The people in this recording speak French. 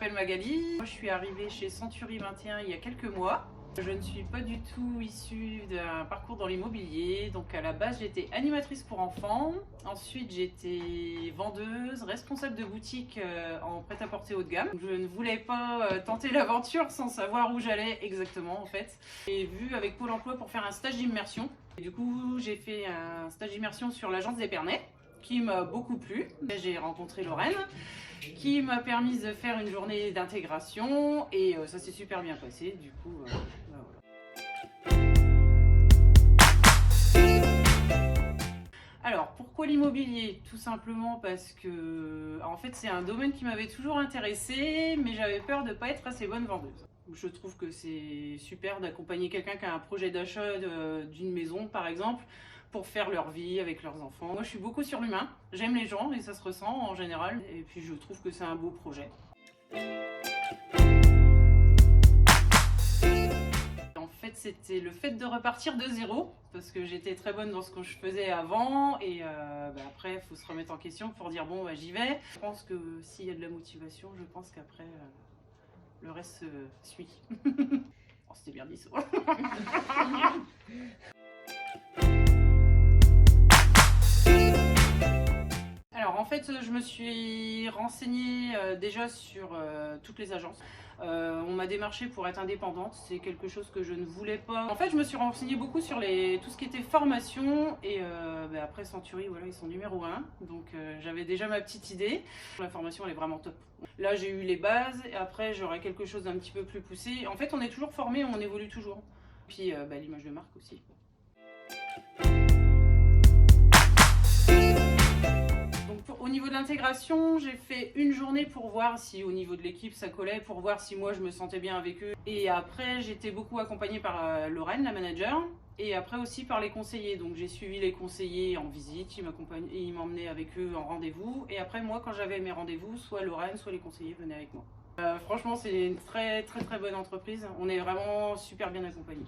m'appelle Magali, je suis arrivée chez Century 21 il y a quelques mois. Je ne suis pas du tout issue d'un parcours dans l'immobilier, donc à la base j'étais animatrice pour enfants, ensuite j'étais vendeuse, responsable de boutique en prêt-à-porter haut de gamme. Je ne voulais pas tenter l'aventure sans savoir où j'allais exactement en fait. J'ai vu avec Pôle emploi pour faire un stage d'immersion. Du coup j'ai fait un stage d'immersion sur l'agence d'Épernay qui m'a beaucoup plu. J'ai rencontré Lorraine qui m'a permis de faire une journée d'intégration et ça s'est super bien passé. Du coup, voilà. Alors, pourquoi l'immobilier? Tout simplement parce que, en fait, c'est un domaine qui m'avait toujours intéressée, mais j'avais peur de ne pas être assez bonne vendeuse. Je trouve que c'est super d'accompagner quelqu'un qui a un projet d'achat d'une maison, par exemple, pour faire leur vie avec leurs enfants. Moi, je suis beaucoup sur l'humain, j'aime les gens et ça se ressent en général. Et puis, je trouve que c'est un beau projet. En fait, c'était le fait de repartir de zéro, parce que j'étais très bonne dans ce que je faisais avant, et après, il faut se remettre en question pour dire bon, j'y vais. Je pense que s'il y a de la motivation, je pense qu'après, le reste suit. Oh, c'était bien dit ça. Alors en fait, je me suis renseignée déjà sur toutes les agences. On m'a démarché pour être indépendante, c'est quelque chose que je ne voulais pas. En fait, je me suis renseignée beaucoup sur tout ce qui était formation et après Century, voilà, ils sont numéro 1. Donc j'avais déjà ma petite idée. La formation, elle est vraiment top. Là, j'ai eu les bases et après, j'aurai quelque chose d'un petit peu plus poussé. En fait, on est toujours formé, on évolue toujours. Puis l'image de marque aussi. Au niveau de l'intégration, j'ai fait une journée pour voir si au niveau de l'équipe ça collait, pour voir si moi je me sentais bien avec eux. Et après, j'étais beaucoup accompagnée par Lorraine, la manager, et après aussi par les conseillers. Donc j'ai suivi les conseillers en visite, ils m'emmenaient avec eux en rendez-vous. Et après, moi, quand j'avais mes rendez-vous, soit Lorraine, soit les conseillers venaient avec moi. Franchement, c'est une très bonne entreprise. On est vraiment super bien accompagnés.